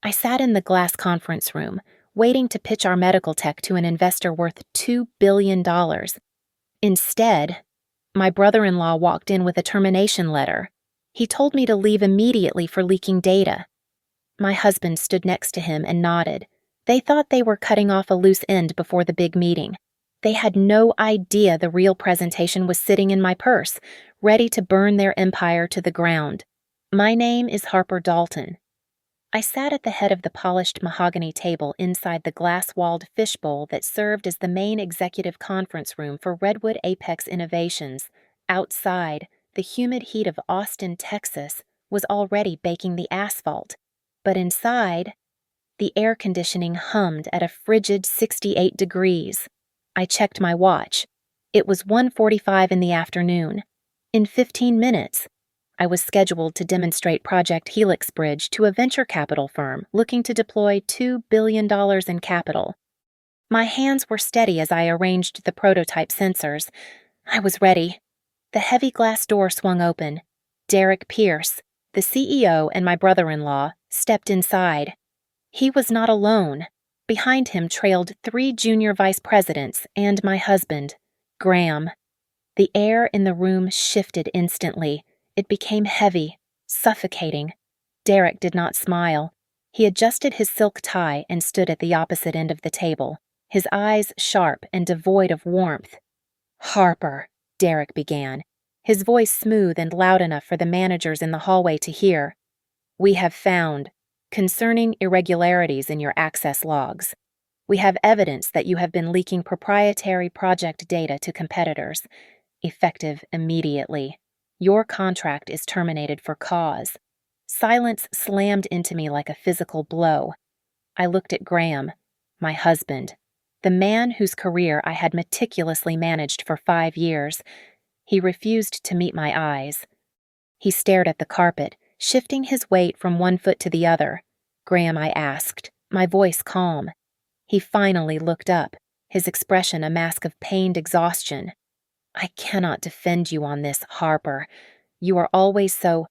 I sat in the glass conference room, waiting to pitch our medical tech to an investor worth $2 billion. Instead, my brother-in-law walked in with a termination letter. He told me to leave immediately for leaking data. My husband stood next to him and nodded. They thought they were cutting off a loose end before the big meeting. They had no idea the real presentation was sitting in my purse, ready to burn their empire to the ground. My name is Harper Dalton. I sat at the head of the polished mahogany table inside the glass-walled fishbowl that served as the main executive conference room for Redwood Apex Innovations. Outside, the humid heat of Austin, Texas, was already baking the asphalt. But inside, the air conditioning hummed at a frigid 68 degrees. I checked my watch. It was 1:45 in the afternoon. In 15 minutes, I was scheduled to demonstrate Project Helix Bridge to a venture capital firm looking to deploy $2 billion in capital. My hands were steady as I arranged the prototype sensors. I was ready. The heavy glass door swung open. Derek Pierce, the CEO, and my brother-in-law stepped inside. He was not alone. Behind him trailed 3 junior vice presidents and my husband, Graham. The air in the room shifted instantly. It became heavy, suffocating. Derek did not smile. He adjusted his silk tie and stood at the opposite end of the table, his eyes sharp and devoid of warmth. "Harper," Derek began, his voice smooth and loud enough for the managers in the hallway to hear. "We have found concerning irregularities in your access logs. We have evidence that you have been leaking proprietary project data to competitors, effective immediately. Your contract is terminated for cause." Silence slammed into me like a physical blow. I looked at Graham, my husband, the man whose career I had meticulously managed for 5 years. He refused to meet my eyes. He stared at the carpet, shifting his weight from one foot to the other. "Graham," I asked, my voice calm. He finally looked up, his expression a mask of pained exhaustion. "I cannot defend you on this, Harper. You are always so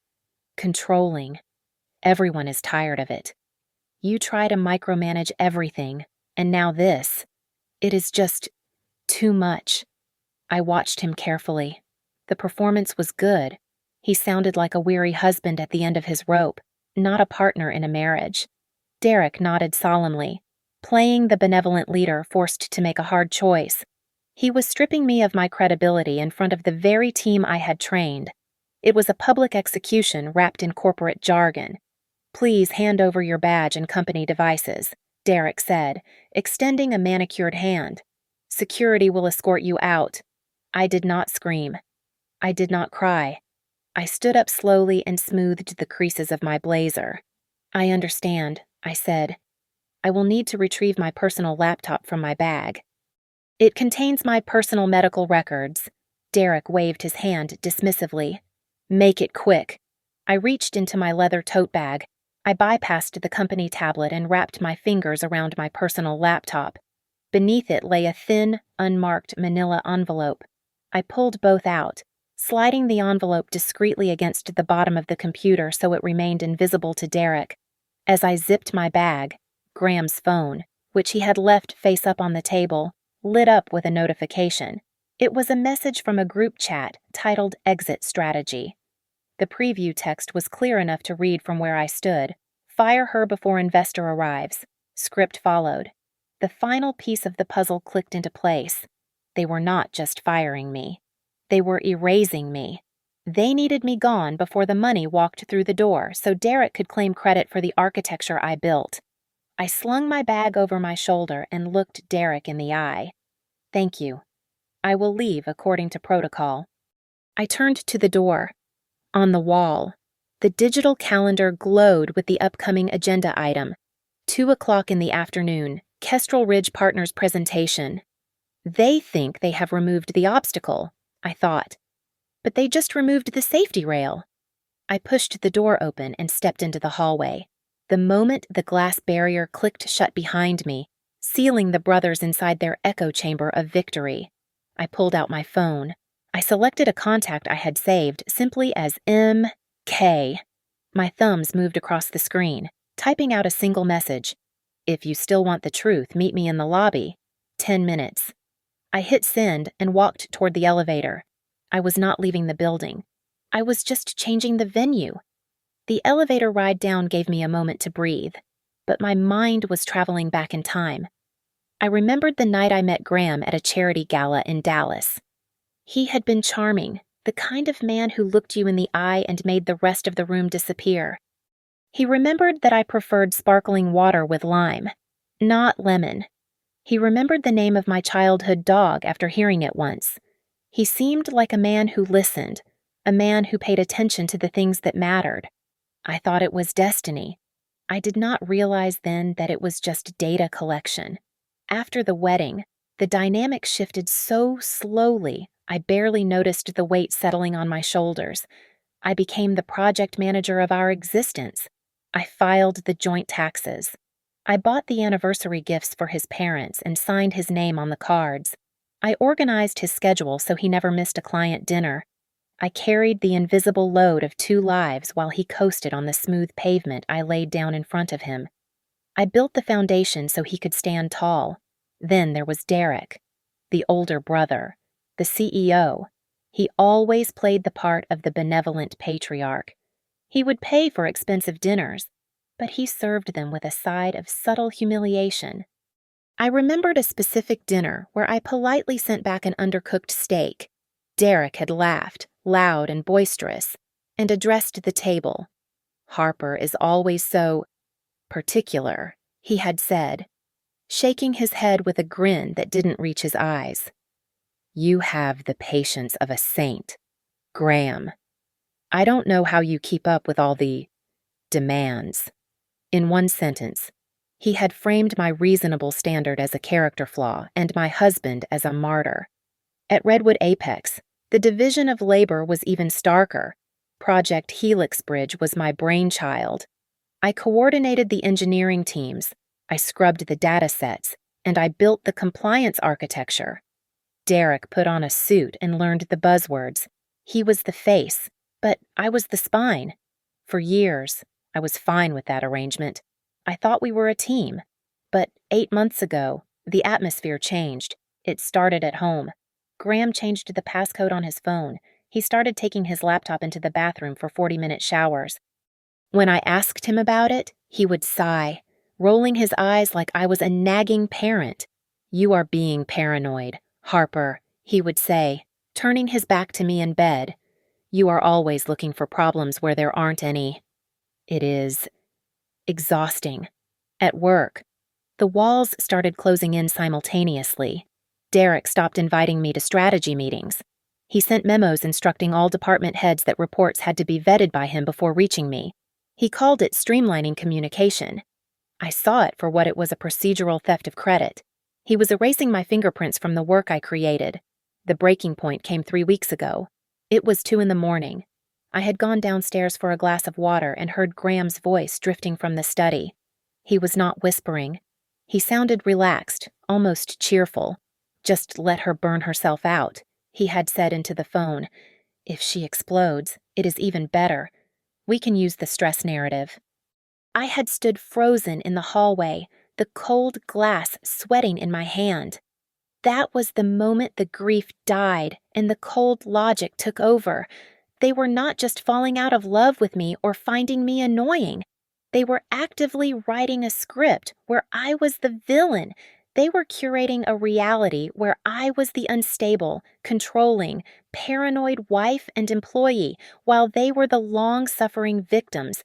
controlling. Everyone is tired of it. You try to micromanage everything, and now this. It is just too much." I watched him carefully. The performance was good. He sounded like a weary husband at the end of his rope, not a partner in a marriage. Derek nodded solemnly, playing the benevolent leader forced to make a hard choice. He was stripping me of my credibility in front of the very team I had trained. It was a public execution wrapped in corporate jargon. "Please hand over your badge and company devices," Derek said, extending a manicured hand. "Security will escort you out." I did not scream. I did not cry. I stood up slowly and smoothed the creases of my blazer. "I understand," I said. "I will need to retrieve my personal laptop from my bag." "It contains my personal medical records." Derek waved his hand dismissively. "Make it quick." I reached into my leather tote bag. I bypassed the company tablet and wrapped my fingers around my personal laptop. Beneath it lay a thin, unmarked manila envelope. I pulled both out, sliding the envelope discreetly against the bottom of the computer so it remained invisible to Derek. As I zipped my bag, Graham's phone, which he had left face up on the table, lit up with a notification. It was a message from a group chat titled Exit Strategy. The preview text was clear enough to read from where I stood. "Fire her before investor arrives." Script followed. The final piece of the puzzle clicked into place. They were not just firing me. They were erasing me. They needed me gone before the money walked through the door so Derek could claim credit for the architecture I built. I slung my bag over my shoulder and looked Derek in the eye. "Thank you. I will leave according to protocol." I turned to the door. On the wall, the digital calendar glowed with the upcoming agenda item. 2:00 in the afternoon, Kestrel Ridge Partners presentation. They think they have removed the obstacle, I thought. But they just removed the safety rail. I pushed the door open and stepped into the hallway. The moment the glass barrier clicked shut behind me, sealing the brothers inside their echo chamber of victory, I pulled out my phone. I selected a contact I had saved simply as M.K. My thumbs moved across the screen. typing out a single message. "If you still want the truth, meet me in the lobby. 10 minutes. I hit send and walked toward the elevator. I was not leaving the building. I was just changing the venue. The elevator ride down gave me a moment to breathe, but my mind was traveling back in time. I remembered the night I met Graham at a charity gala in Dallas. He had been charming, the kind of man who looked you in the eye and made the rest of the room disappear. He remembered that I preferred sparkling water with lime, not lemon. He remembered the name of my childhood dog after hearing it once. He seemed like a man who listened, a man who paid attention to the things that mattered. I thought it was destiny. I did not realize then that it was just data collection. After the wedding, the dynamic shifted so slowly, I barely noticed the weight settling on my shoulders. I became the project manager of our existence. I filed the joint taxes. I bought the anniversary gifts for his parents and signed his name on the cards. I organized his schedule so he never missed a client dinner. I carried the invisible load of 2 lives while he coasted on the smooth pavement I laid down in front of him. I built the foundation so he could stand tall. Then there was Derek, the older brother, the CEO. He always played the part of the benevolent patriarch. He would pay for expensive dinners, but he served them with a side of subtle humiliation. I remembered a specific dinner where I politely sent back an undercooked steak. Derek had laughed, loud and boisterous, and addressed the table. "Harper is always so particular," he had said, shaking his head with a grin that didn't reach his eyes. "You have the patience of a saint, Graham. I don't know how you keep up with all the demands." In one sentence, he had framed my reasonable standard as a character flaw and my husband as a martyr. At Redwood Apex, the division of labor was even starker. Project Helix Bridge was my brainchild. I coordinated the engineering teams, I scrubbed the data sets, and I built the compliance architecture. Derek put on a suit and learned the buzzwords. He was the face, but I was the spine. For years, I was fine with that arrangement. I thought we were a team. But 8 months ago, the atmosphere changed. It started at home. Graham changed the passcode on his phone. He started taking his laptop into the bathroom for 40-minute showers. When I asked him about it, he would sigh, rolling his eyes like I was a nagging parent. "You are being paranoid, Harper," he would say, turning his back to me in bed. "You are always looking for problems where there aren't any." It is exhausting. At work, the walls started closing in simultaneously. Derek stopped inviting me to strategy meetings. He sent memos instructing all department heads that reports had to be vetted by him before reaching me. He called it streamlining communication. I saw it for what it was, a procedural theft of credit. He was erasing my fingerprints from the work I created. The breaking point came 3 weeks ago. It was 2 a.m. I had gone downstairs for a glass of water and heard Graham's voice drifting from the study. He was not whispering. He sounded relaxed, almost cheerful. "Just let her burn herself out," he had said into the phone. "If she explodes, it is even better. We can use the stress narrative." I had stood frozen in the hallway, the cold glass sweating in my hand. That was the moment the grief died and the cold logic took over. They were not just falling out of love with me or finding me annoying. They were actively writing a script where I was the villain. They were curating a reality where I was the unstable, controlling, paranoid wife and employee, while they were the long-suffering victims.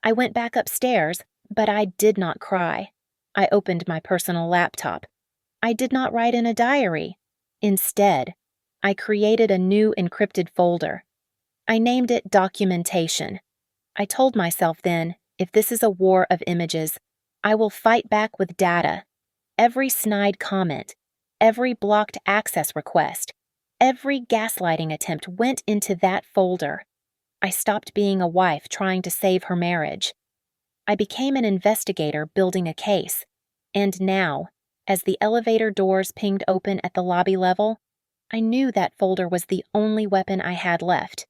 I went back upstairs, but I did not cry. I opened my personal laptop. I did not write in a diary. Instead, I created a new encrypted folder. I named it Documentation. I told myself then, if this is a war of images, I will fight back with data. Every snide comment, every blocked access request, every gaslighting attempt went into that folder. I stopped being a wife trying to save her marriage. I became an investigator building a case. And now, as the elevator doors pinged open at the lobby level, I knew that folder was the only weapon I had left.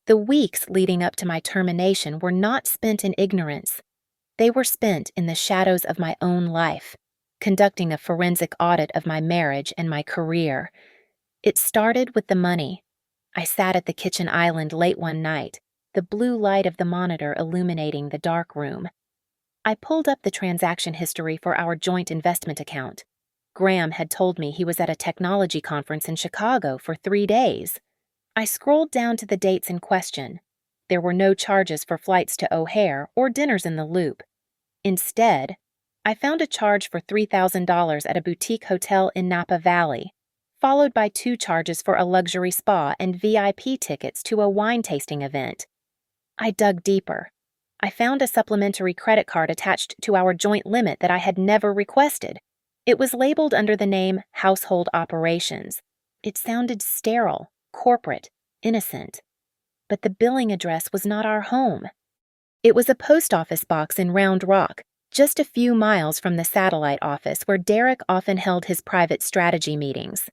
The weeks leading up to my termination were not spent in ignorance. They were spent in the shadows of my own life, conducting a forensic audit of my marriage and my career. It started with the money. I sat at the kitchen island late one night, the blue light of the monitor illuminating the dark room. I pulled up the transaction history for our joint investment account. Graham had told me he was at a technology conference in Chicago for 3 days. I scrolled down to the dates in question. There were no charges for flights to O'Hare or dinners in the Loop. Instead, I found a charge for $3,000 at a boutique hotel in Napa Valley, followed by 2 charges for a luxury spa and VIP tickets to a wine tasting event. I dug deeper. I found a supplementary credit card attached to our joint limit that I had never requested. It was labeled under the name Household Operations. It sounded sterile, corporate, innocent. But the billing address was not our home. It was a post office box in Round Rock, just a few miles from the satellite office where Derek often held his private strategy meetings.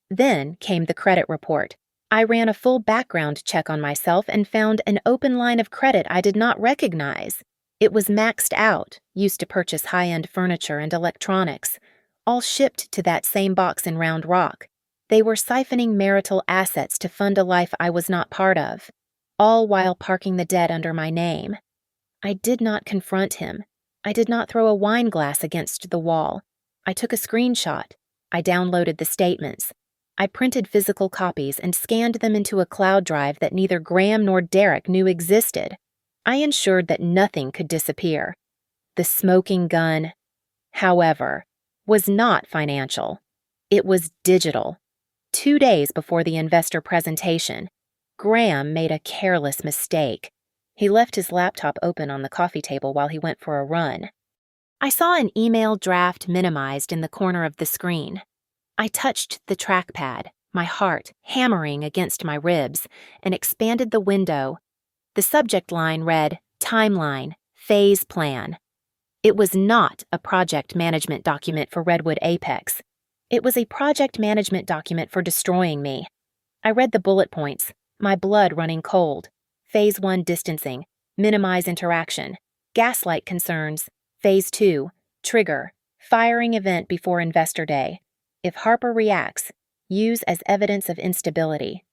Then came the credit report. I ran a full background check on myself and found an open line of credit I did not recognize. It was maxed out, used to purchase high-end furniture and electronics, all shipped to that same box in Round Rock. They were siphoning marital assets to fund a life I was not part of, all while parking the debt under my name. I did not confront him. I did not throw a wine glass against the wall. I took a screenshot. I downloaded the statements. I printed physical copies and scanned them into a cloud drive that neither Graham nor Derek knew existed. I ensured that nothing could disappear. The smoking gun, however, was not financial. It was digital. 2 days before the investor presentation, Graham made a careless mistake. He left his laptop open on the coffee table while he went for a run. I saw an email draft minimized in the corner of the screen. I touched the trackpad, my heart hammering against my ribs, and expanded the window. The subject line read, Timeline, Phase Plan. It was not a project management document for Redwood Apex. It was a project management document for destroying me. I read the bullet points, my blood running cold. Phase 1 distancing, minimize interaction, gaslight concerns. Phase 2, trigger, firing event before investor day. If Harper reacts, use as evidence of instability.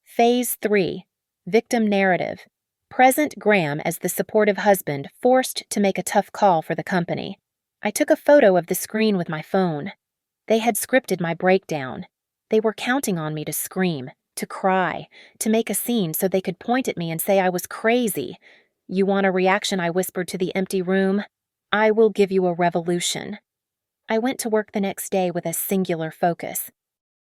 Phase 3, victim narrative, present Graham as the supportive husband forced to make a tough call for the company. I took a photo of the screen with my phone. They had scripted my breakdown. They were counting on me to scream, to cry, to make a scene so they could point at me and say I was crazy. You want a reaction? I whispered to the empty room. I will give you a revolution. I went to work the next day with a singular focus.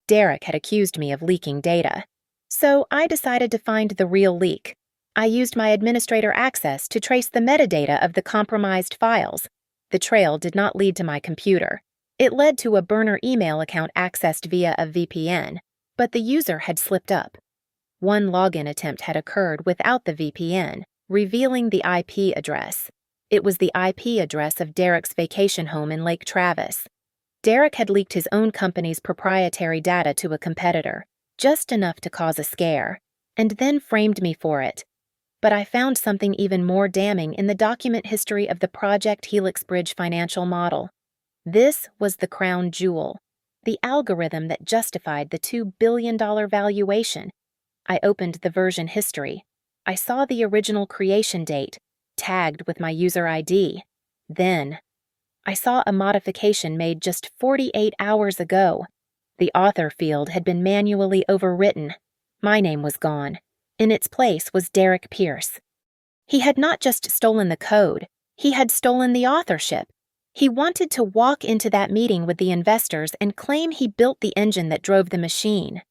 Derek had accused me of leaking data, so I decided to find the real leak. I used my administrator access to trace the metadata of the compromised files. The trail did not lead to my computer. It led to a burner email account accessed via a VPN, but the user had slipped up. One login attempt had occurred without the VPN, revealing the IP address. It was the IP address of Derek's vacation home in Lake Travis. Derek had leaked his own company's proprietary data to a competitor, just enough to cause a scare, and then framed me for it. But I found something even more damning in the document history of the Project Helix Bridge financial model. This was the crown jewel, the algorithm that justified the $2 billion valuation. I opened the version history. I saw the original creation date, tagged with my user ID. Then, I saw a modification made just 48 hours ago. The author field had been manually overwritten. My name was gone. In its place was Derek Pierce. He had not just stolen the code, he had stolen the authorship. He wanted to walk into that meeting with the investors and claim he built the engine that drove the machine.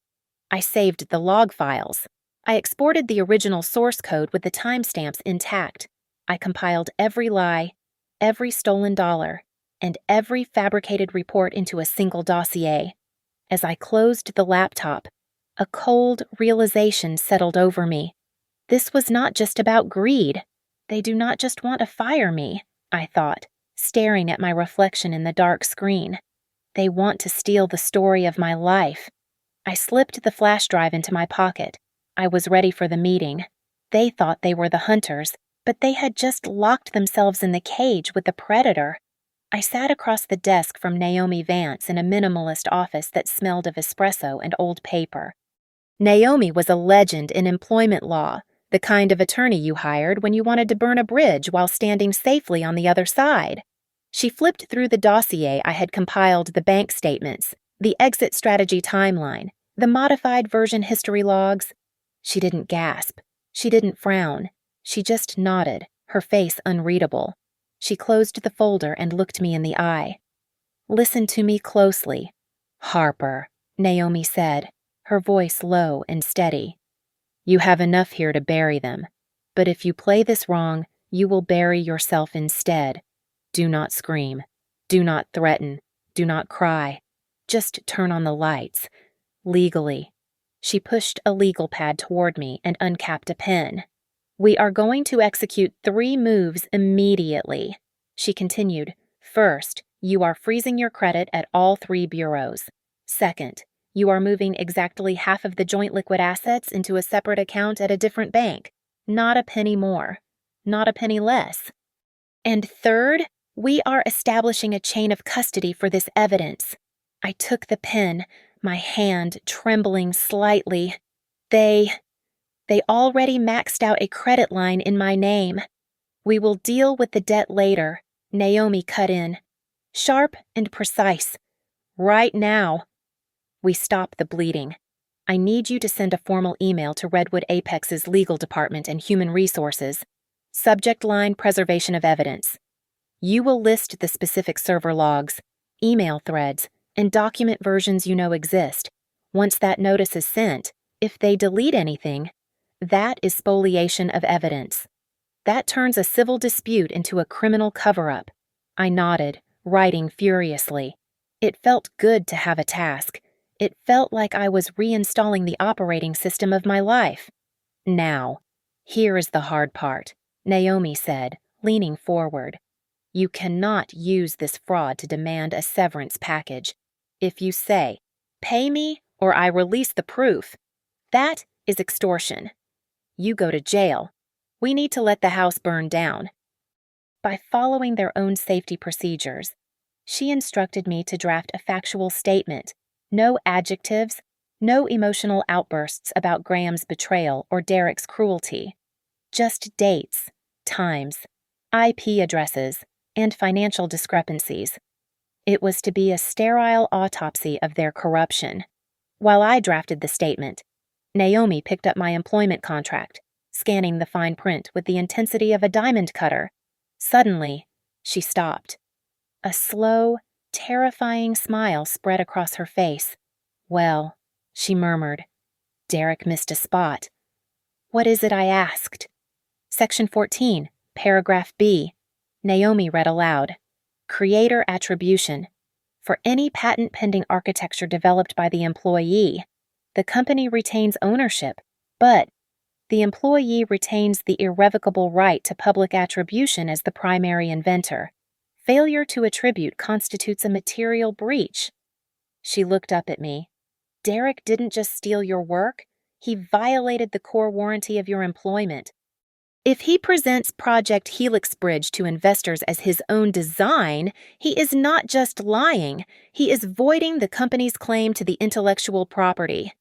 I saved the log files. I exported the original source code with the timestamps intact. I compiled every lie, every stolen dollar, and every fabricated report into a single dossier. As I closed the laptop, a cold realization settled over me. This was not just about greed. They do not just want to fire me, I thought, staring at my reflection in the dark screen. They want to steal the story of my life. I slipped the flash drive into my pocket. I was ready for the meeting. They thought they were the hunters, But they had just locked themselves in the cage with the predator. I sat across the desk from Naomi Vance in a minimalist office that smelled of espresso and old paper. Naomi was a legend in employment law, the kind of attorney you hired when you wanted to burn a bridge while standing safely on the other side. She flipped through the dossier I had compiled, the bank statements, the exit strategy timeline, the modified version history logs. She didn't gasp. She didn't frown. She just nodded, her face unreadable. She closed the folder and looked me in the eye. "Listen to me closely." "Harper," Naomi said, her voice low and steady. "You have enough here to bury them. But if you play this wrong, you will bury yourself instead. Do not scream. Do not threaten. Do not cry. Just turn on the lights. Legally." She pushed a legal pad toward me and uncapped a pen. "We are going to execute 3 moves immediately," she continued. "First, you are freezing your credit at all 3 bureaus. Second, you are moving exactly half of the joint liquid assets into a separate account at a different bank. Not a penny more. Not a penny less. And third, we are establishing a chain of custody for this evidence." I took the pen, my hand trembling slightly. They already maxed out a credit line in my name. "We will deal with the debt later," Naomi cut in. Sharp and precise. "Right now." "We stop the bleeding. I need you to send a formal email to Redwood Apex's legal department and human resources. Subject line: preservation of evidence. You will list the specific server logs, email threads, and document versions you know exist. Once that notice is sent, if they delete anything, that is spoliation of evidence. That turns a civil dispute into a criminal cover-up." I nodded, writing furiously. It felt good to have a task. It felt like I was reinstalling the operating system of my life. "Now, here is the hard part," Naomi said, leaning forward. "You cannot use this fraud to demand a severance package. If you say, 'Pay me or I release the proof,' that is extortion. You go to jail. We need to let the house burn down." By following their own safety procedures, she instructed me to draft a factual statement. No adjectives, no emotional outbursts about Graham's betrayal or Derek's cruelty. Just dates, times, IP addresses, and financial discrepancies. It was to be a sterile autopsy of their corruption. While I drafted the statement, Naomi picked up my employment contract, scanning the fine print with the intensity of a diamond cutter. Suddenly, she stopped. A slow, terrifying smile spread across her face. "Well," she murmured, "Derek missed a spot." "What is it I asked?" "Section 14, paragraph B," Naomi read aloud. "Creator attribution. For any patent-pending architecture developed by the employee, the company retains ownership, but the employee retains the irrevocable right to public attribution as the primary inventor. Failure to attribute constitutes a material breach." She looked up at me. "Derek didn't just steal your work, he violated the core warranty of your employment. If he presents Project Helix Bridge to investors as his own design, he is not just lying, he is voiding the company's claim to the intellectual property."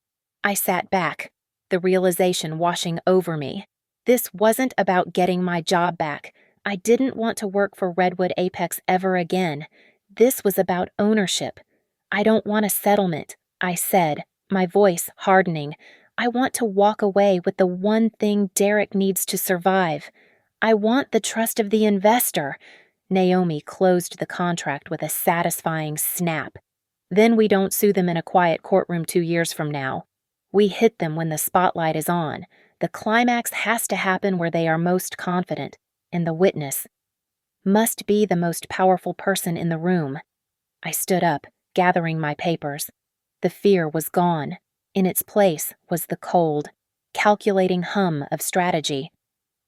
I sat back, the realization washing over me. This wasn't about getting my job back. I didn't want to work for Redwood Apex ever again. This was about ownership. "I don't want a settlement," I said, my voice hardening. "I want to walk away with the one thing Derek needs to survive. I want the trust of the investor." Naomi closed the contract with a satisfying snap. "Then we don't sue them in a quiet courtroom 2 years from now. We hit them when the spotlight is on. The climax has to happen where they are most confident, and the witness must be the most powerful person in the room." I stood up, gathering my papers. The fear was gone. In its place was the cold, calculating hum of strategy.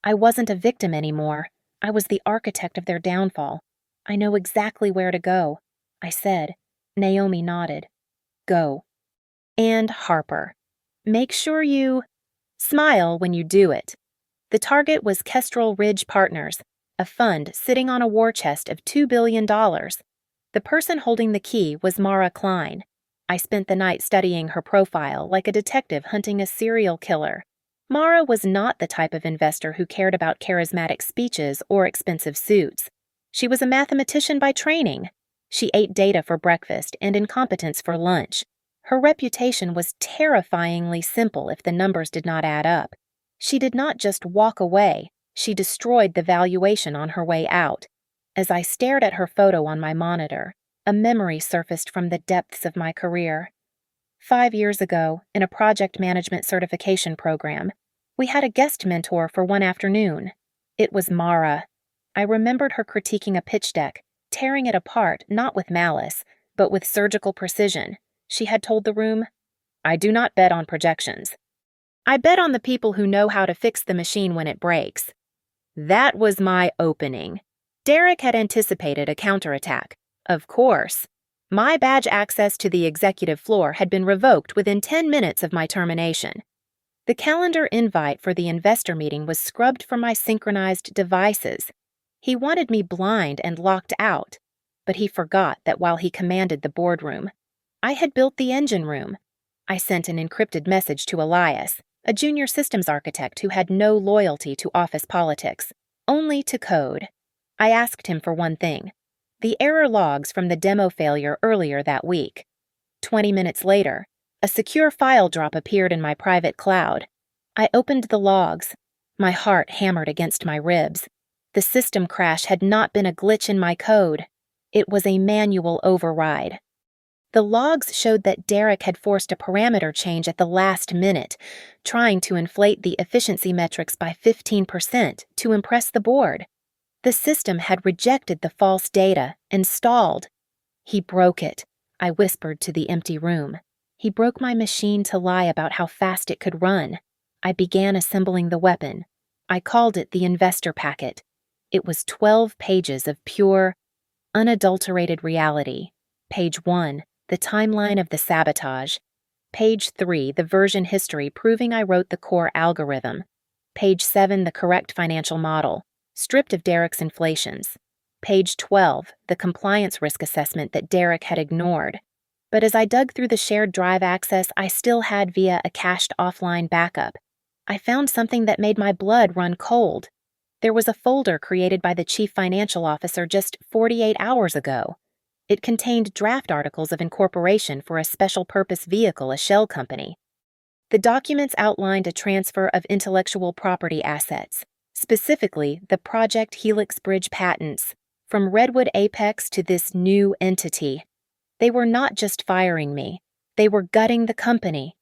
I wasn't a victim anymore. I was the architect of their downfall. "I know exactly where to go," I said. Naomi nodded. "Go. And Harper, make sure you smile when you do it." The target was Kestrel Ridge Partners, a fund sitting on a war chest of $2 billion. The person holding the key was Mara Klein. I spent the night studying her profile like a detective hunting a serial killer. Mara was not the type of investor who cared about charismatic speeches or expensive suits. She was a mathematician by training. She ate data for breakfast and incompetence for lunch. Her reputation was terrifyingly simple if the numbers did not add up. She did not just walk away, she destroyed the valuation on her way out. As I stared at her photo on my monitor, a memory surfaced from the depths of my career. 5 years ago, in a project management certification program, we had a guest mentor for one afternoon. It was Mara. I remembered her critiquing a pitch deck, tearing it apart not with malice, but with surgical precision. She had told the room, "I do not bet on projections. I bet on the people who know how to fix the machine when it breaks." That was my opening. Derek had anticipated a counterattack. Of course. My badge access to the executive floor had been revoked within 10 minutes of my termination. The calendar invite for the investor meeting was scrubbed from my synchronized devices. He wanted me blind and locked out, but he forgot that while he commanded the boardroom, I had built the engine room. I sent an encrypted message to Elias, a junior systems architect who had no loyalty to office politics, only to code. I asked him for one thing: the error logs from the demo failure earlier that week. 20 minutes later, a secure file drop appeared in my private cloud. I opened the logs. My heart hammered against my ribs. The system crash had not been a glitch in my code. It was a manual override. The logs showed that Derek had forced a parameter change at the last minute, trying to inflate the efficiency metrics by 15% to impress the board. The system had rejected the false data and stalled. He broke it, I whispered to the empty room. He broke my machine to lie about how fast it could run. I began assembling the weapon. I called it the investor packet. It was 12 pages of pure, unadulterated reality. Page 1, the timeline of the sabotage. Page 3, the version history proving I wrote the core algorithm. Page 7, the correct financial model, stripped of Derek's inflations. Page 12, the compliance risk assessment that Derek had ignored. But as I dug through the shared drive access I still had via a cached offline backup, I found something that made my blood run cold. There was a folder created by the chief financial officer just 48 hours ago. It contained draft articles of incorporation for a special-purpose vehicle, a shell company. The documents outlined a transfer of intellectual property assets, specifically the Project Helix Bridge patents, from Redwood Apex to this new entity. They were not just firing me, they were gutting the company.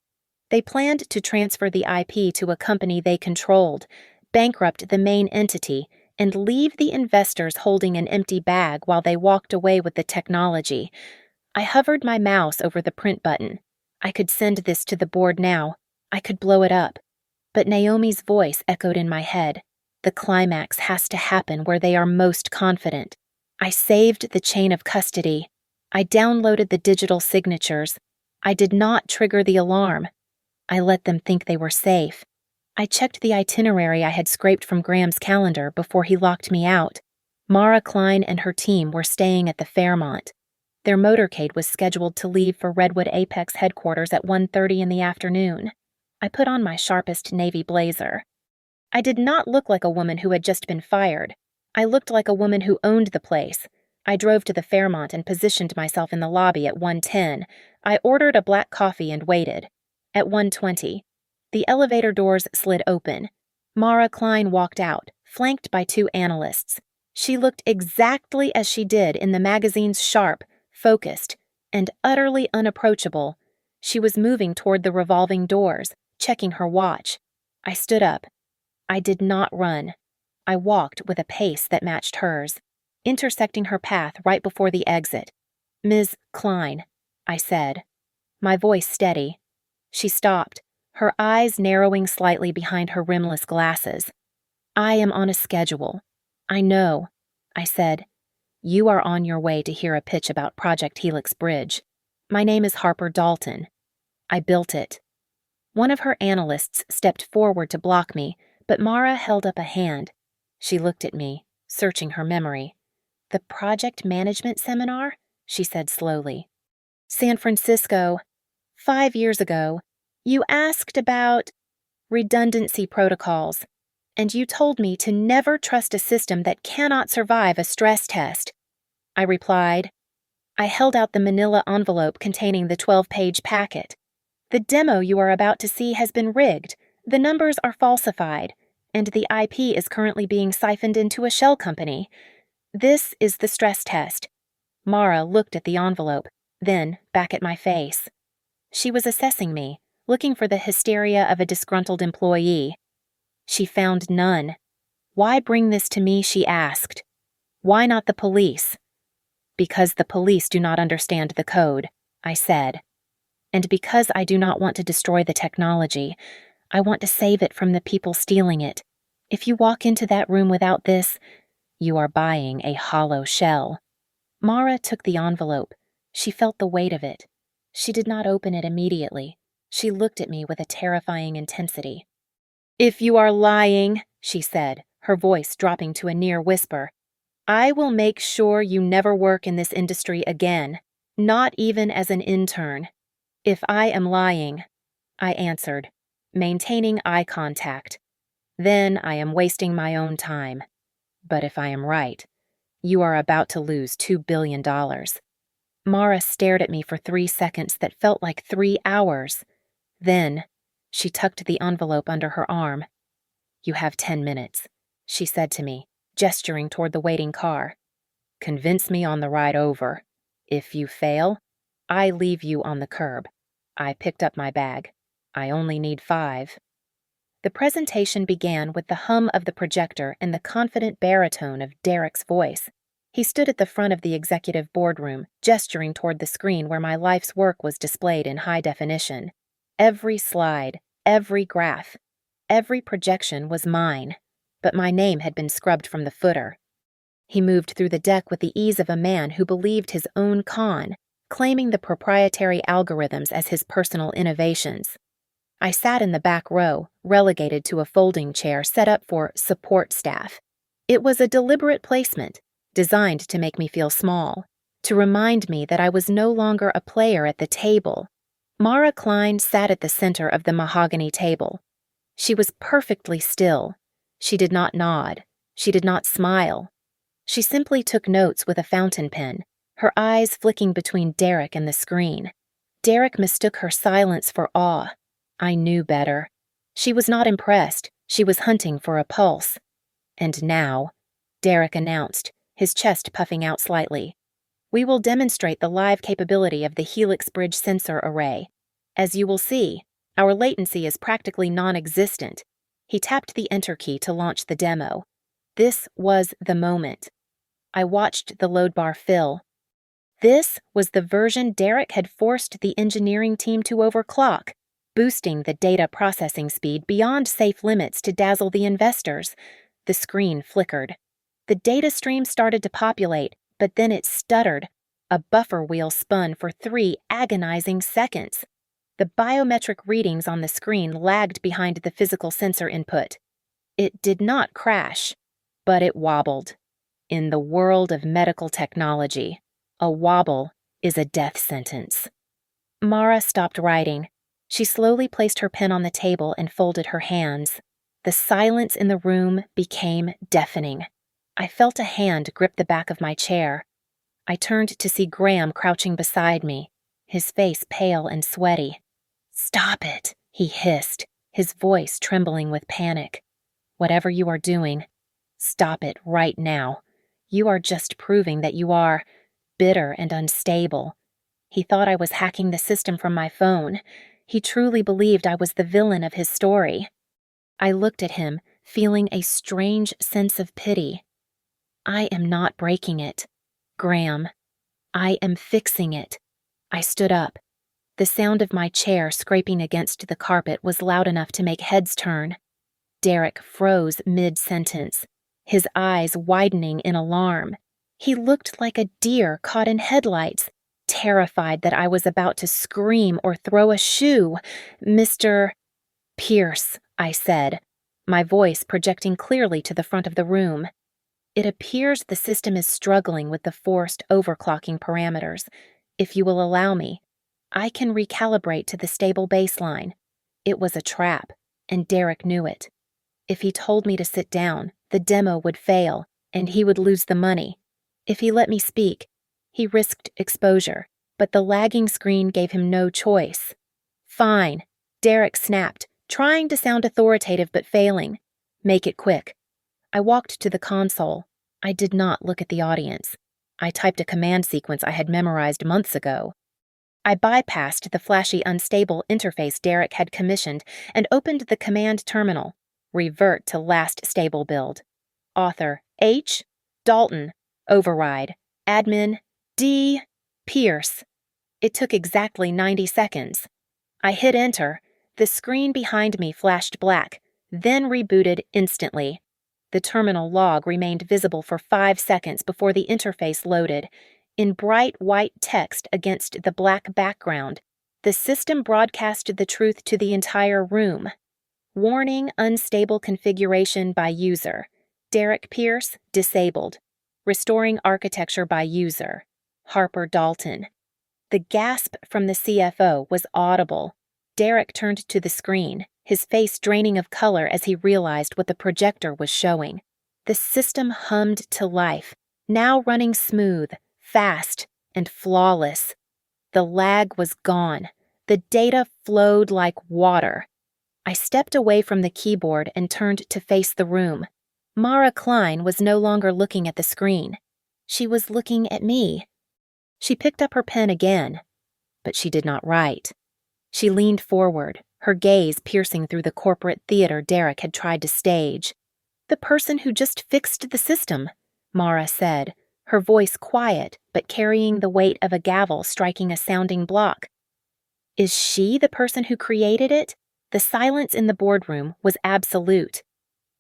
They planned to transfer the IP to a company they controlled, bankrupt the main entity, and leave the investors holding an empty bag while they walked away with the technology. I hovered my mouse over the print button. I could send this to the board now. I could blow it up. But Naomi's voice echoed in my head. The climax has to happen where they are most confident. I saved the chain of custody. I downloaded the digital signatures. I did not trigger the alarm. I let them think they were safe. I checked the itinerary I had scraped from Graham's calendar before he locked me out. Mara Klein and her team were staying at the Fairmont. Their motorcade was scheduled to leave for Redwood Apex headquarters at 1:30 in the afternoon. I put on my sharpest navy blazer. I did not look like a woman who had just been fired. I looked like a woman who owned the place. I drove to the Fairmont and positioned myself in the lobby at 1:10. I ordered a black coffee and waited. At 1:20, the elevator doors slid open. Mara Klein walked out, flanked by 2 analysts. She looked exactly as she did in the magazine's sharp, focused, and utterly unapproachable. She was moving toward the revolving doors, checking her watch. I stood up. I did not run. I walked with a pace that matched hers, intersecting her path right before the exit. "Ms. Klein," I said, my voice steady. She stopped, her eyes narrowing slightly behind her rimless glasses. "I am on a schedule. I know," I said. "You are on your way to hear a pitch about Project Helix Bridge. My name is Harper Dalton. I built it." One of her analysts stepped forward to block me, But Mara held up a hand. She looked at me, searching her memory. "The project management seminar?" she said slowly. "San Francisco. 5 years ago. You asked about redundancy protocols, and you told me to never trust a system that cannot survive a stress test." I replied. I held out the manila envelope containing the 12-page packet. "The demo you are about to see has been rigged, the numbers are falsified, and the IP is currently being siphoned into a shell company. This is the stress test." Mara looked at the envelope, then back at my face. She was assessing me, looking for the hysteria of a disgruntled employee. She found none. "Why bring this to me?" she asked. "Why not the police?" "Because the police do not understand the code," I said. "And because I do not want to destroy the technology, I want to save it from the people stealing it. If you walk into that room without this, you are buying a hollow shell." Mara took the envelope. She felt the weight of it. She did not open it immediately. She looked at me with a terrifying intensity. "If you are lying," she said, her voice dropping to a near whisper, "I will make sure you never work in this industry again, not even as an intern." "If I am lying," I answered, maintaining eye contact, "then I am wasting my own time. But if I am right, you are about to lose $2 billion. Mara stared at me for 3 seconds that felt like 3 hours. Then, she tucked the envelope under her arm. "You have 10 minutes, she said to me, gesturing toward the waiting car. "Convince me on the ride over. If you fail, I leave you on the curb." I picked up my bag. "I only need 5. The presentation began with the hum of the projector and the confident baritone of Derek's voice. He stood at the front of the executive boardroom, gesturing toward the screen where my life's work was displayed in high definition. Every slide, every graph, every projection was mine, but my name had been scrubbed from the footer. He moved through the deck with the ease of a man who believed his own con, claiming the proprietary algorithms as his personal innovations. I sat in the back row, relegated to a folding chair set up for support staff. It was a deliberate placement, designed to make me feel small, to remind me that I was no longer a player at the table. Mara Klein sat at the center of the mahogany table. She was perfectly still. She did not nod. She did not smile. She simply took notes with a fountain pen, her eyes flicking between Derek and the screen. Derek mistook her silence for awe. I knew better. She was not impressed. She was hunting for a pulse. "And now," Derek announced, his chest puffing out slightly, "we will demonstrate the live capability of the Helix Bridge sensor array. As you will see, our latency is practically non-existent." He tapped the enter key to launch the demo. This was the moment. I watched the load bar fill. This was the version Derek had forced the engineering team to overclock, boosting the data processing speed beyond safe limits to dazzle the investors. The screen flickered. The data stream started to populate, but then it stuttered. A buffer wheel spun for 3 agonizing seconds. The biometric readings on the screen lagged behind the physical sensor input. It did not crash, but it wobbled. In the world of medical technology, a wobble is a death sentence. Mara stopped writing. She slowly placed her pen on the table and folded her hands. The silence in the room became deafening. I felt a hand grip the back of my chair. I turned to see Graham crouching beside me, his face pale and sweaty. "Stop it," he hissed, his voice trembling with panic. "Whatever you are doing, stop it right now. You are just proving that you are bitter and unstable." He thought I was hacking the system from my phone. He truly believed I was the villain of his story. I looked at him, feeling a strange sense of pity. "I am not breaking it, Graham. I am fixing it." I stood up. The sound of my chair scraping against the carpet was loud enough to make heads turn. Derek froze mid-sentence, his eyes widening in alarm. He looked like a deer caught in headlights, terrified that I was about to scream or throw a shoe. "Mr. Pierce," I said. my voice projecting clearly to the front of the room. It appears the system is struggling with the forced overclocking parameters. If you will allow me, I can recalibrate to the stable baseline. It was a trap, and Derek knew it. If he told me to sit down, the demo would fail, and he would lose the money. If he let me speak, he risked exposure, but the lagging screen gave him no choice. Fine, Derek snapped, trying to sound authoritative but failing. Make it quick. I walked to the console. I did not look at the audience. I typed a command sequence I had memorized months ago. I bypassed the flashy, unstable interface Derek had commissioned and opened the command terminal. Revert to last stable build. Author H. Dalton. Override. Admin D. Pierce. It took exactly 90 seconds. I hit enter. The screen behind me flashed black, then rebooted instantly. The terminal log remained visible for 5 seconds before the interface loaded. In bright white text against the black background, the system broadcasted the truth to the entire room. Warning: unstable configuration by user. Derek Pierce, disabled. Restoring architecture by user. Harper Dalton. The gasp from the CFO was audible. Derek turned to the screen, his face draining of color as he realized what the projector was showing. The system hummed to life, now running smooth, fast, and flawless. The lag was gone. The data flowed like water. I stepped away from the keyboard and turned to face the room. Mara Klein was no longer looking at the screen. She was looking at me. She picked up her pen again, but she did not write. She leaned forward, her gaze piercing through the corporate theater Derek had tried to stage. "The person who just fixed the system," Mara said, her voice quiet but carrying the weight of a gavel striking a sounding block. "Is she the person who created it?" The silence in the boardroom was absolute.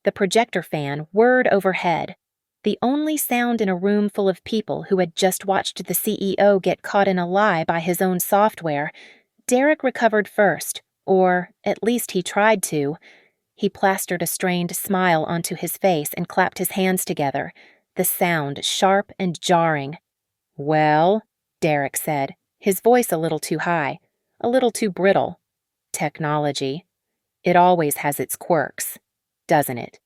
The projector fan whirred overhead. The only sound in a room full of people who had just watched the CEO get caught in a lie by his own software. Derek recovered first, or at least he tried to. He plastered a strained smile onto his face and clapped his hands together, the sound sharp and jarring. "Well," Derek said, his voice a little too high, a little too brittle. "Technology. It always has its quirks, doesn't it?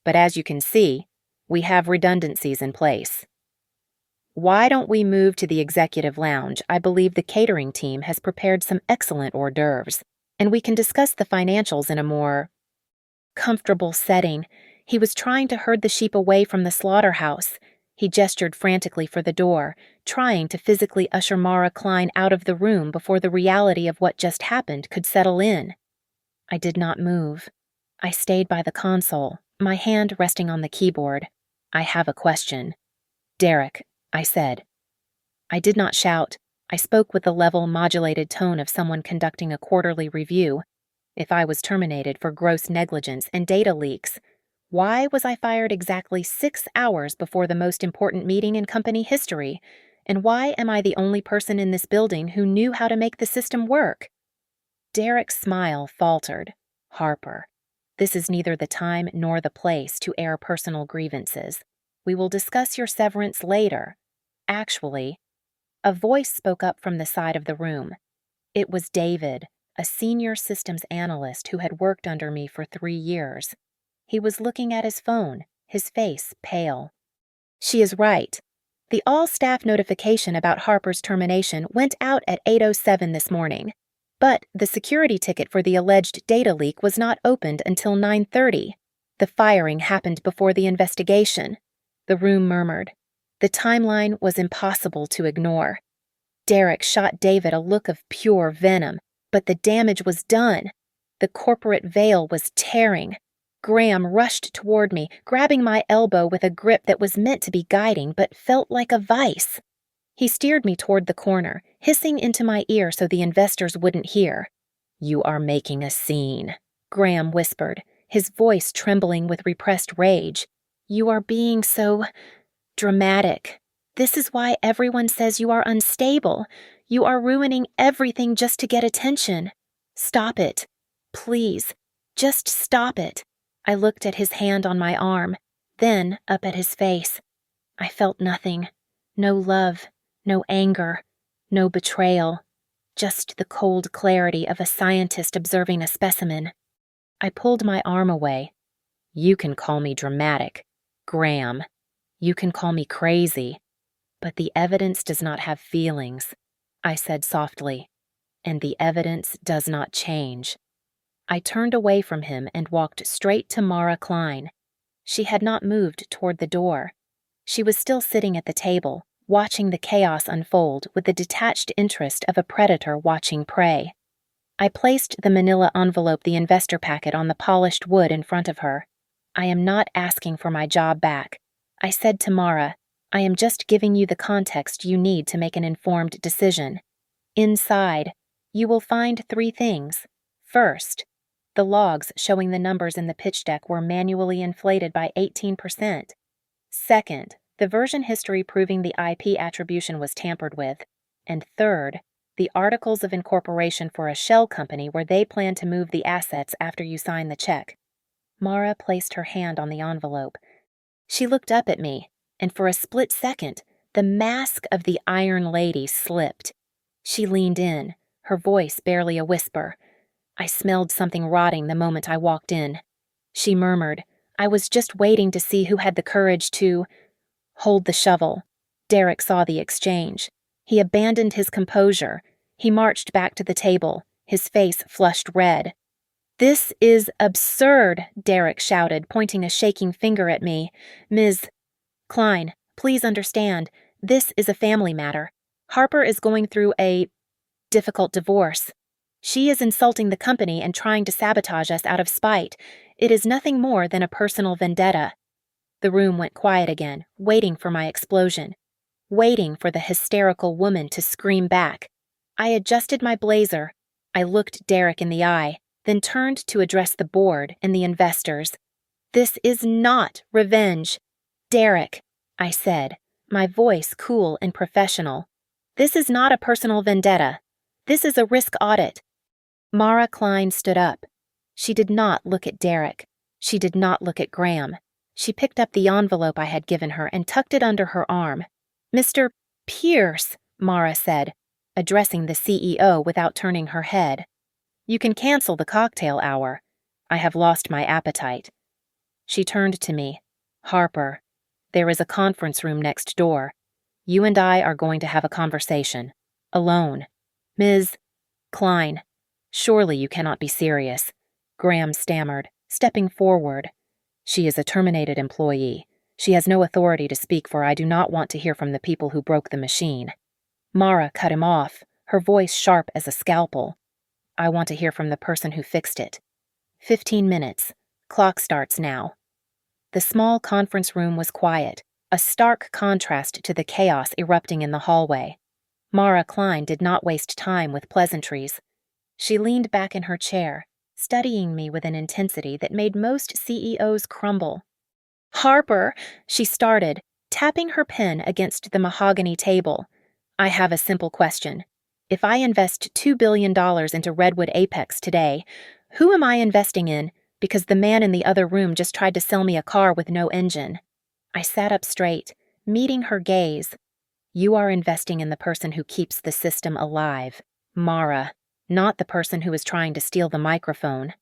But as you can see, we have redundancies in place. Why don't we move to the executive lounge? I believe the catering team has prepared some excellent hors d'oeuvres, and we can discuss the financials in a more comfortable setting." He was trying to herd the sheep away from the slaughterhouse. He gestured frantically for the door, trying to physically usher Mara Klein out of the room before the reality of what just happened could settle in. I did not move. I stayed by the console, my hand resting on the keyboard. "I have a question." "Derek," I said. I did not shout. I spoke with the level, modulated tone of someone conducting a quarterly review. If I was terminated for gross negligence and data leaks, why was I fired exactly 6 hours before the most important meeting in company history? And why am I the only person in this building who knew how to make the system work? Derek's smile faltered. "Harper, this is neither the time nor the place to air personal grievances. We will discuss your severance later. Actually," a voice spoke up from the side of the room. It was David, a senior systems analyst who had worked under me for 3 years. He was looking at his phone, his face pale. "She is right. The all-staff notification about Harper's termination went out at 8:07 this morning. But the security ticket for the alleged data leak was not opened until 9:30. The firing happened before the investigation." The room murmured. The timeline was impossible to ignore. Derek shot David a look of pure venom, but the damage was done. The corporate veil was tearing. Graham rushed toward me, grabbing my elbow with a grip that was meant to be guiding but felt like a vice. He steered me toward the corner, hissing into my ear so the investors wouldn't hear. "You are making a scene," Graham whispered, his voice trembling with repressed rage. "You are being so dramatic. This is why everyone says you are unstable. You are ruining everything just to get attention. Stop it. Please, just stop it." I looked at his hand on my arm, then up at his face. I felt nothing. No love, no anger, no betrayal. Just the cold clarity of a scientist observing a specimen. I pulled my arm away. You can call me dramatic, Graham. You can call me crazy. But the evidence does not have feelings, I said softly. And the evidence does not change. I turned away from him and walked straight to Mara Klein. She had not moved toward the door. She was still sitting at the table, watching the chaos unfold with the detached interest of a predator watching prey. I placed the manila envelope, the investor packet, on the polished wood in front of her. I am not asking for my job back. I said to Mara, I am just giving you the context you need to make an informed decision. Inside, you will find 3 things. First, the logs showing the numbers in the pitch deck were manually inflated by 18%. Second, the version history proving the IP attribution was tampered with. And third, the articles of incorporation for a shell company where they plan to move the assets after you sign the check. Mara placed her hand on the envelope. She looked up at me, and for a split second, the mask of the Iron Lady slipped. She leaned in, her voice barely a whisper. I smelled something rotting the moment I walked in. She murmured, I was just waiting to see who had the courage to hold the shovel. Derek saw the exchange. He abandoned his composure. He marched back to the table, his face flushed red. This is absurd, Derek shouted, pointing a shaking finger at me. Ms. Klein, please understand, this is a family matter. Harper is going through a difficult divorce. She is insulting the company and trying to sabotage us out of spite. It is nothing more than a personal vendetta. The room went quiet again, waiting for my explosion, waiting for the hysterical woman to scream back. I adjusted my blazer. I looked Derek in the eye, then turned to address the board and the investors. This is not revenge. Derek, I said, my voice cool and professional. This is not a personal vendetta. This is a risk audit. Mara Klein stood up. She did not look at Derek. She did not look at Graham. She picked up the envelope I had given her and tucked it under her arm. Mr. Pierce, Mara said, addressing the CEO without turning her head. You can cancel the cocktail hour. I have lost my appetite. She turned to me. Harper, there is a conference room next door. You and I are going to have a conversation. Alone. Ms. Klein, surely you cannot be serious. Graham stammered, stepping forward. She is a terminated employee. She has no authority to speak, for I do not want to hear from the people who broke the machine. Mara cut him off, her voice sharp as a scalpel. I want to hear from the person who fixed it. 15 minutes. Clock starts now. The small conference room was quiet, a stark contrast to the chaos erupting in the hallway. Mara Klein did not waste time with pleasantries. She leaned back in her chair, studying me with an intensity that made most CEOs crumble. Harper, she started, tapping her pen against the mahogany table. I have a simple question. If I invest $2 billion into Redwood Apex today, who am I investing in? Because the man in the other room just tried to sell me a car with no engine. I sat up straight, meeting her gaze. You are investing in the person who keeps the system alive, Mara, not the person who is trying to steal the microphone.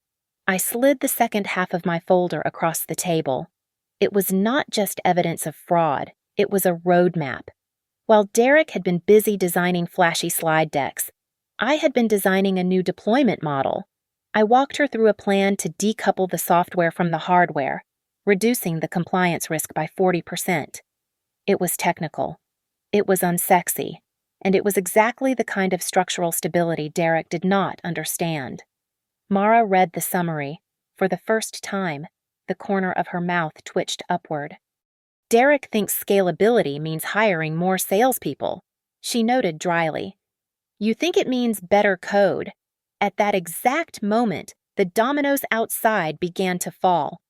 I slid the second half of my folder across the table. It was not just evidence of fraud, it was a roadmap. While Derek had been busy designing flashy slide decks, I had been designing a new deployment model. I walked her through a plan to decouple the software from the hardware, reducing the compliance risk by 40%. It was technical. It was unsexy. And it was exactly the kind of structural stability Derek did not understand. Mara read the summary. For the first time, the corner of her mouth twitched upward. Derek thinks scalability means hiring more salespeople, she noted dryly. You think it means better code. At that exact moment, the dominoes outside began to fall.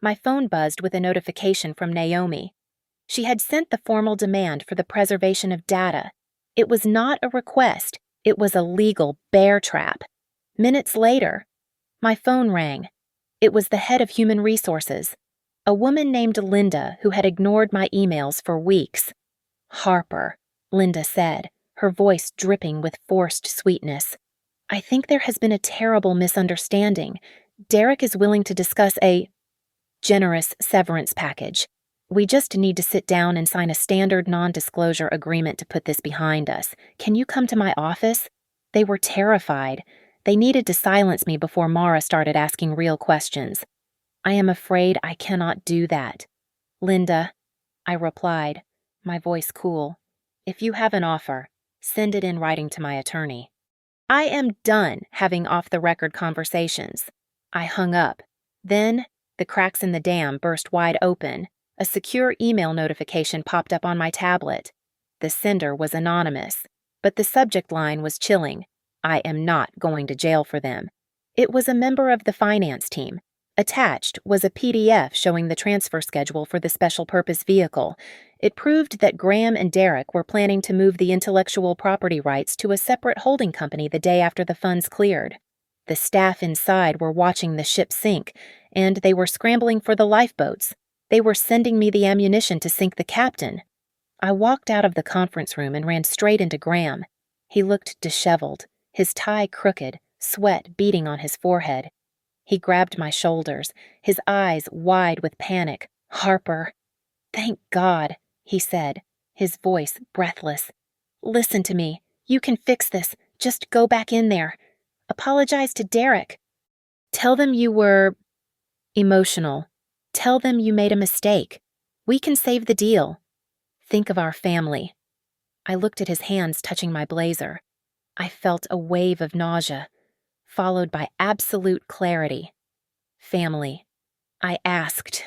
My phone buzzed with a notification from Naomi. She had sent the formal demand for the preservation of data. It was not a request, it was a legal bear trap. Minutes later, my phone rang. It was the head of human resources, a woman named Linda who had ignored my emails for weeks. "Harper," Linda said, her voice dripping with forced sweetness. "I think there has been a terrible misunderstanding. Derek is willing to discuss a generous severance package. We just need to sit down and sign a standard non-disclosure agreement to put this behind us. Can you come to my office?" They were terrified. They needed to silence me before Mara started asking real questions. "I am afraid I cannot do that." "Linda," I replied, my voice cool, "if you have an offer, send it in writing to my attorney. I am done having off-the-record conversations." I hung up. Then, the cracks in the dam burst wide open. A secure email notification popped up on my tablet. The sender was anonymous, but the subject line was chilling. "I am not going to jail for them." It was a member of the finance team. Attached was a PDF showing the transfer schedule for the special purpose vehicle. It proved that Graham and Derek were planning to move the intellectual property rights to a separate holding company the day after the funds cleared. The staff inside were watching the ship sink, and they were scrambling for the lifeboats. They were sending me the ammunition to sink the captain. I walked out of the conference room and ran straight into Graham. He looked disheveled, his tie crooked, sweat beading on his forehead. He grabbed my shoulders, his eyes wide with panic. "Harper." "Thank God," he said, his voice breathless. "Listen to me. You can fix this. Just go back in there. Apologize to Derek. Tell them you were emotional. Tell them you made a mistake. We can save the deal. Think of our family." I looked at his hands touching my blazer. I felt a wave of nausea, followed by absolute clarity. "Family." I asked,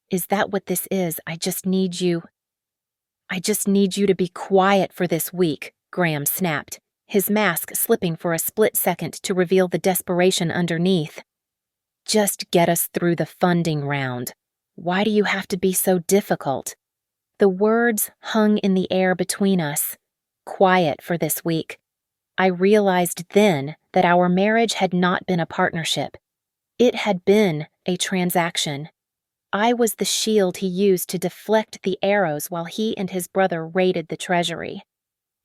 "Is that what this is? I just need you to be quiet for this week," Graham snapped, his mask slipping for a split second to reveal the desperation underneath. "Just get us through the funding round. Why do you have to be so difficult?" The words hung in the air between us. Quiet for this week. I realized then that our marriage had not been a partnership. It had been a transaction. I was the shield he used to deflect the arrows while he and his brother raided the treasury.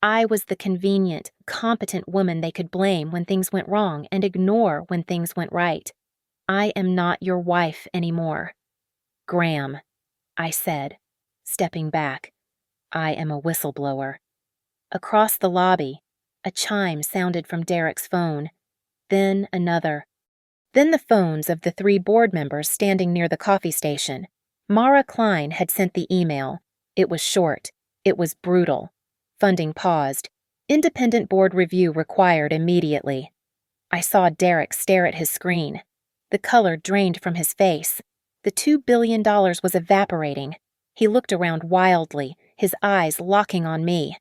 I was the convenient, competent woman they could blame when things went wrong and ignore when things went right. "I am not your wife anymore." "Graham," I said, stepping back. "I am a whistleblower." Across the lobby, a chime sounded from Derek's phone. Then another. Then the phones of the 3 board members standing near the coffee station. Mara Klein had sent the email. It was short. It was brutal. Funding paused. Independent board review required immediately. I saw Derek stare at his screen. The color drained from his face. The $2 billion was evaporating. He looked around wildly, his eyes locking on me.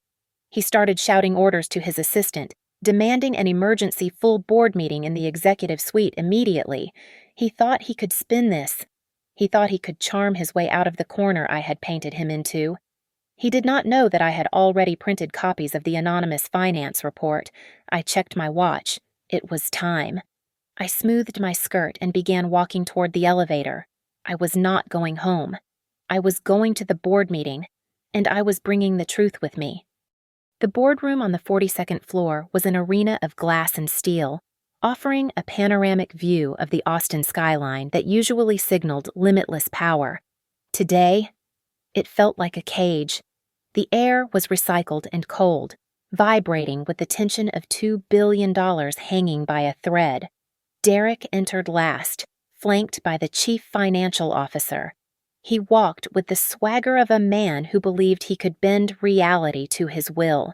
He started shouting orders to his assistant, demanding an emergency full board meeting in the executive suite immediately. He thought he could spin this. He thought he could charm his way out of the corner I had painted him into. He did not know that I had already printed copies of the anonymous finance report. I checked my watch. It was time. I smoothed my skirt and began walking toward the elevator. I was not going home. I was going to the board meeting, and I was bringing the truth with me. The boardroom on the 42nd floor was an arena of glass and steel, offering a panoramic view of the Austin skyline that usually signaled limitless power. Today, it felt like a cage. The air was recycled and cold, vibrating with the tension of $2 billion hanging by a thread. Derek entered last, flanked by the chief financial officer. He walked with the swagger of a man who believed he could bend reality to his will.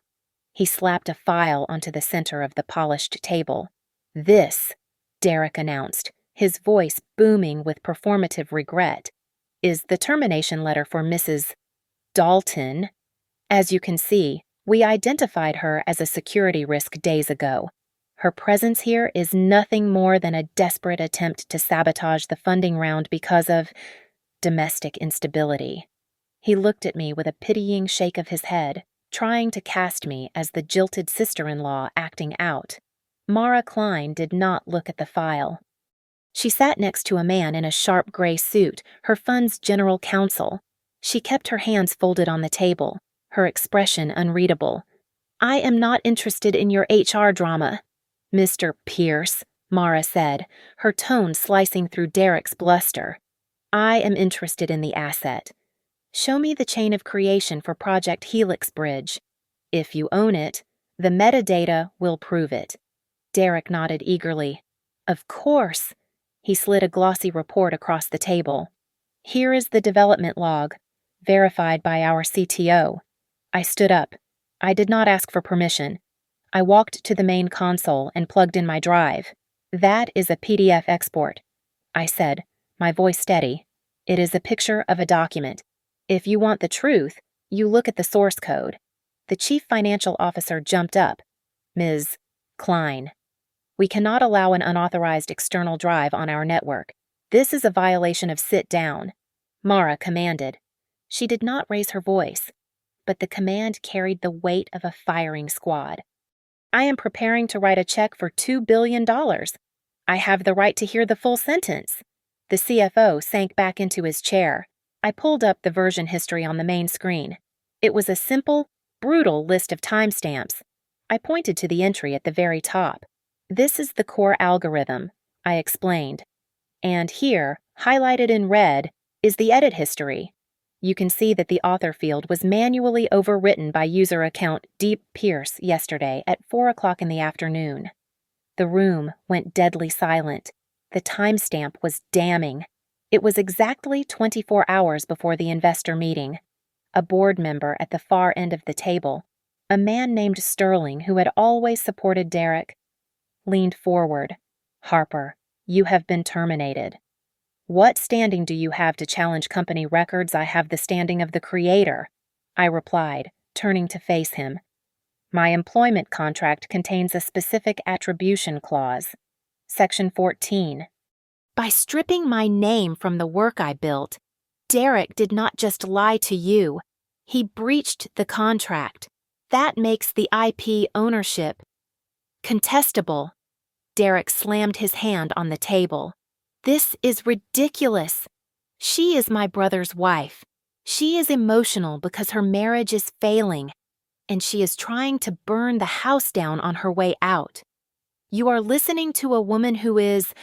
He slapped a file onto the center of the polished table. "This," Derek announced, his voice booming with performative regret, "is the termination letter for Mrs. Dalton. As you can see, we identified her as a security risk days ago. Her presence here is nothing more than a desperate attempt to sabotage the funding round because of domestic instability." He looked at me with a pitying shake of his head, trying to cast me as the jilted sister-in-law acting out. Mara Klein did not look at the file. She sat next to a man in a sharp gray suit, her fund's general counsel. She kept her hands folded on the table, her expression unreadable. "I am not interested in your HR drama." "Mr. Pierce," Mara said, her tone slicing through Derek's bluster. "I am interested in the asset. Show me the chain of creation for Project Helix Bridge. If you own it, the metadata will prove it." Derek nodded eagerly. "Of course." He slid a glossy report across the table. "Here is the development log, verified by our CTO." I stood up. I did not ask for permission. I walked to the main console and plugged in my drive. "That is a PDF export," I said, my voice steady. "It is a picture of a document. If you want the truth, you look at the source code." The chief financial officer jumped up. "Ms. Klein, we cannot allow an unauthorized external drive on our network. This is a violation of sit down," Mara commanded. She did not raise her voice, but the command carried the weight of a firing squad. "I am preparing to write a check for $2 billion. I have the right to hear the full sentence." The CFO sank back into his chair. I pulled up the version history on the main screen. It was a simple, brutal list of timestamps. I pointed to the entry at the very top. "This is the core algorithm," I explained. "And here, highlighted in red, is the edit history. You can see that the author field was manually overwritten by user account Deep Pierce yesterday at 4 o'clock in the afternoon." The room went deadly silent. The timestamp was damning. It was exactly 24 hours before the investor meeting. A board member at the far end of the table, a man named Sterling who had always supported Derek, leaned forward. "Harper, you have been terminated." "What standing do you have to challenge company records? I have the standing of the creator," I replied, turning to face him. "My employment contract contains a specific attribution clause. Section 14. By stripping my name from the work I built, Derek did not just lie to you. He breached the contract. That makes the IP ownership contestable." Derek slammed his hand on the table. "This is ridiculous. She is my brother's wife. She is emotional because her marriage is failing, and she is trying to burn the house down on her way out. You are listening to a woman who is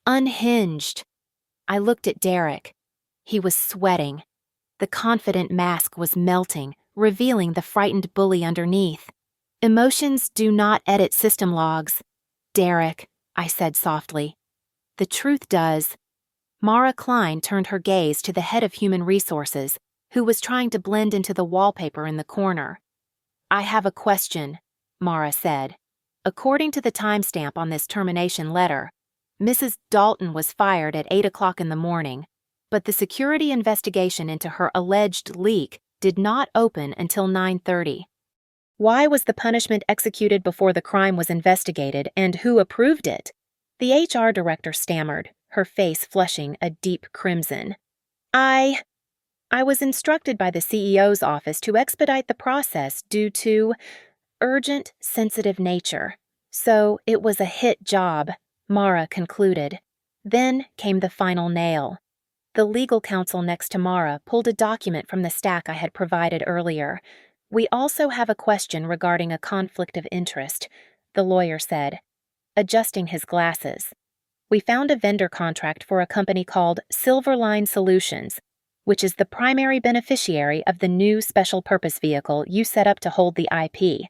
unhinged." I looked at Derek. He was sweating. The confident mask was melting, revealing the frightened bully underneath. "Emotions do not edit system logs, Derek," I said softly. "The truth does." Mara Klein turned her gaze to the head of human resources, who was trying to blend into the wallpaper in the corner. "I have a question," Mara said. "According to the timestamp on this termination letter, Mrs. Dalton was fired at 8 o'clock in the morning, but the security investigation into her alleged leak did not open until 9:30. Why was the punishment executed before the crime was investigated, and who approved it?" The HR director stammered, her face flushing a deep crimson. I was instructed by the CEO's office to expedite the process due to urgent, sensitive nature. So it was a hit job," Mara concluded. Then came the final nail. The legal counsel next to Mara pulled a document from the stack I had provided earlier. "We also have a question regarding a conflict of interest," the lawyer said, adjusting his glasses. "We found a vendor contract for a company called Silverline Solutions, which is the primary beneficiary of the new special purpose vehicle you set up to hold the IP.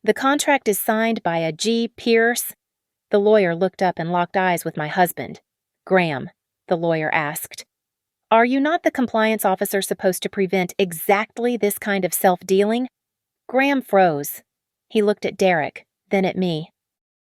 The contract is signed by a G. Pierce." The lawyer looked up and locked eyes with my husband. "Graham," the lawyer asked, "are you not the compliance officer supposed to prevent exactly this kind of self-dealing?" Graham froze. He looked at Derek, then at me.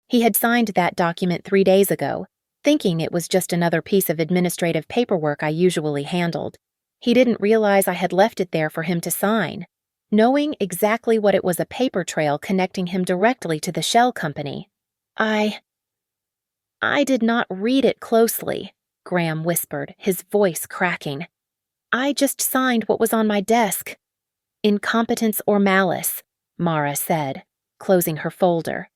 He had signed that document 3 days ago, thinking it was just another piece of administrative paperwork I usually handled. He didn't realize I had left it there for him to sign, knowing exactly what it was, a paper trail connecting him directly to the shell company. I did not read it closely," Graham whispered, his voice cracking. "I just signed what was on my desk." "Incompetence or malice," Mara said, closing her folder.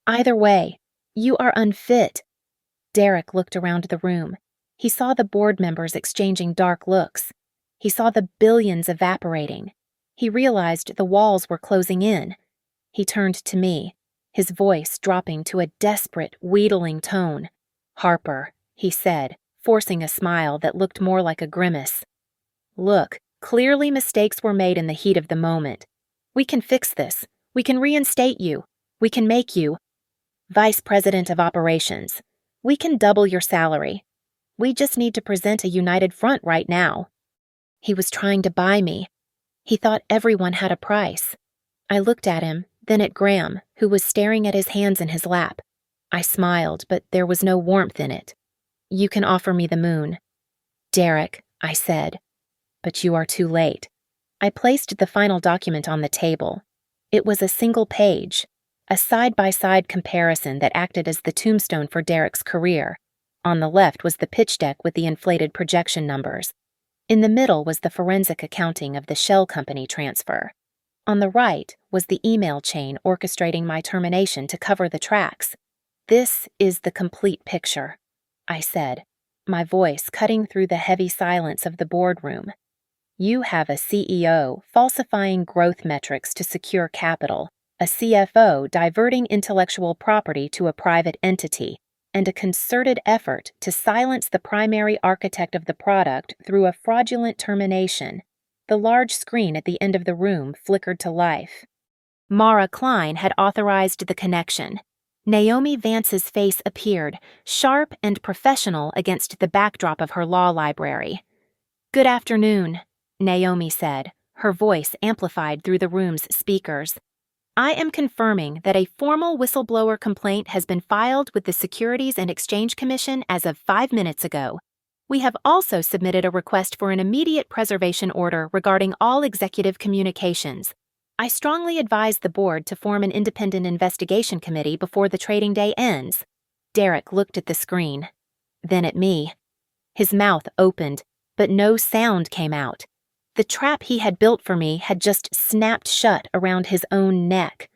"Either way, you are unfit." Derek looked around the room. He saw the board members exchanging dark looks. He saw the billions evaporating. He realized the walls were closing in. He turned to me, his voice dropping to a desperate, wheedling tone. "Harper," he said, forcing a smile that looked more like a grimace. "Look, clearly mistakes were made in the heat of the moment. We can fix this. We can reinstate you. We can make you Vice President of Operations. We can double your salary. We just need to present a united front right now." He was trying to buy me. He thought everyone had a price. I looked at him, then at Graham, who was staring at his hands in his lap. I smiled, but there was no warmth in it. "You can offer me the moon." "Derek," I said. "But you are too late." I placed the final document on the table. It was a single page, a side-by-side comparison that acted as the tombstone for Derek's career. On the left was the pitch deck with the inflated projection numbers. In the middle was the forensic accounting of the shell company transfer. On the right was the email chain orchestrating my termination to cover the tracks. "This is the complete picture," I said, my voice cutting through the heavy silence of the boardroom. "You have a CEO falsifying growth metrics to secure capital, a CFO diverting intellectual property to a private entity, and a concerted effort to silence the primary architect of the product through a fraudulent termination." The large screen at the end of the room flickered to life. Mara Klein had authorized the connection. Naomi Vance's face appeared, sharp and professional against the backdrop of her law library. "Good afternoon," Naomi said, her voice amplified through the room's speakers. "I am confirming that a formal whistleblower complaint has been filed with the Securities and Exchange Commission as of 5 minutes ago. We have also submitted a request for an immediate preservation order regarding all executive communications. I strongly advise the board to form an independent investigation committee before the trading day ends." Derek looked at the screen, then at me. His mouth opened, but no sound came out. The trap he had built for me had just snapped shut around his own neck.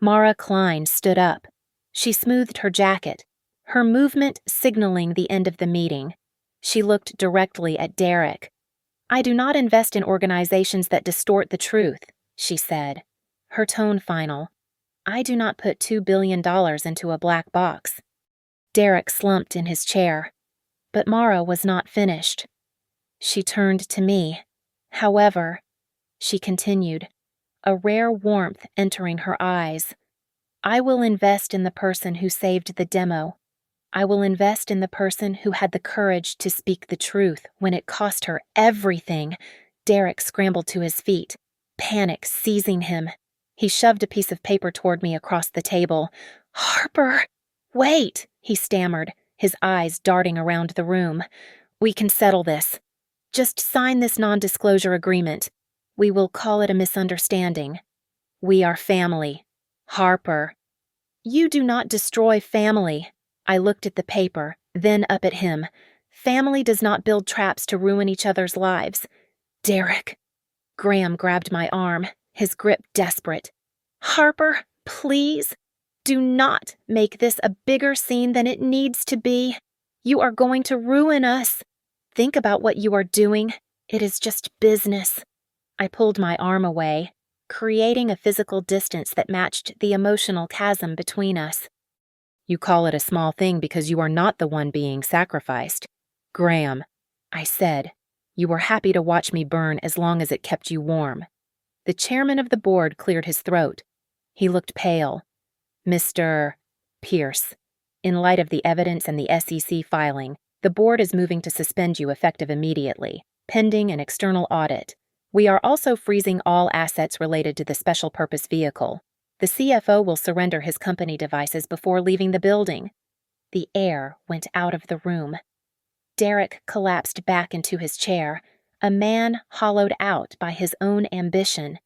Mara Klein stood up. She smoothed her jacket, her movement signaling the end of the meeting. She looked directly at Derek. "I do not invest in organizations that distort the truth," she said, her tone final. "I do not put $2 billion into a black box." Derek slumped in his chair, but Mara was not finished. She turned to me. "However," she continued, a rare warmth entering her eyes, "I will invest in the person who saved the demo. I will invest in the person who had the courage to speak the truth when it cost her everything." Derek scrambled to his feet, panic seizing him. He shoved a piece of paper toward me across the table. "Harper, wait," he stammered, his eyes darting around the room. "We can settle this. Just sign this non-disclosure agreement. We will call it a misunderstanding. We are family. Harper." "You do not destroy family." I looked at the paper, then up at him. "Family does not build traps to ruin each other's lives." "Derek." Graham grabbed my arm, his grip desperate. "Harper, please. Do not make this a bigger scene than it needs to be. You are going to ruin us. Think about what you are doing. It is just business." I pulled my arm away, creating a physical distance that matched the emotional chasm between us. "You call it a small thing because you are not the one being sacrificed. Graham," I said, "you were happy to watch me burn as long as it kept you warm." The chairman of the board cleared his throat. He looked pale. "Mr. Pierce, in light of the evidence and the SEC filing, the board is moving to suspend you effective immediately, pending an external audit. We are also freezing all assets related to the special purpose vehicle. The CFO will surrender his company devices before leaving the building." The air went out of the room. Derek collapsed back into his chair, a man hollowed out by his own ambition.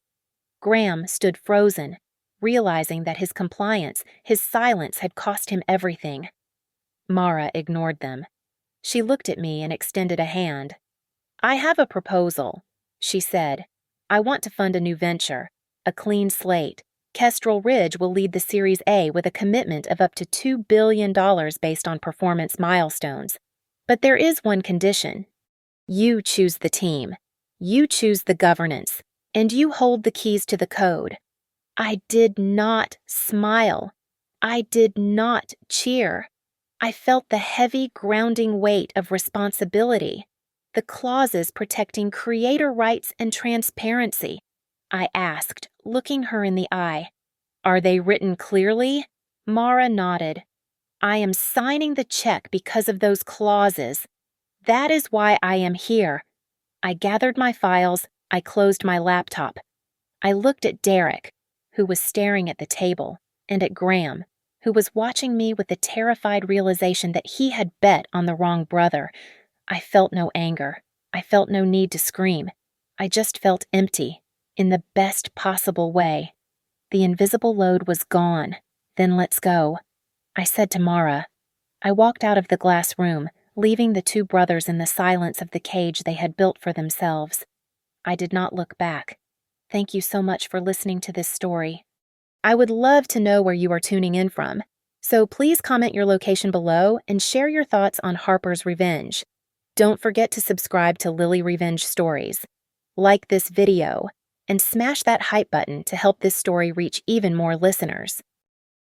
Graham stood frozen, realizing that his compliance, his silence had cost him everything. Mara ignored them. She looked at me and extended a hand. "I have a proposal," she said. "I want to fund a new venture, a clean slate, Kestrel Ridge will lead the Series A with a commitment of up to $2 billion based on performance milestones. But there is one condition. You choose the team. You choose the governance. And you hold the keys to the code. I did not smile. I did not cheer. I felt the heavy, grounding weight of responsibility, the clauses protecting creator rights and transparency. I asked, looking her in the eye. Are they written clearly? Mara nodded. I am signing the check because of those clauses. That is why I am here. I gathered my files. I closed my laptop. I looked at Derek, who was staring at the table, and at Graham, who was watching me with the terrified realization that he had bet on the wrong brother. I felt no anger. I felt no need to scream. I just felt empty, in the best possible way. The invisible load was gone. Then let's go, I said to Mara. I walked out of the glass room, leaving the two brothers in the silence of the cage they had built for themselves. I did not look back. Thank you so much for listening to this story. I would love to know where you are tuning in from, so please comment your location below and share your thoughts on Harper's Revenge. Don't forget to subscribe to Lily Revenge Stories, like this video, and smash that hype button to help this story reach even more listeners.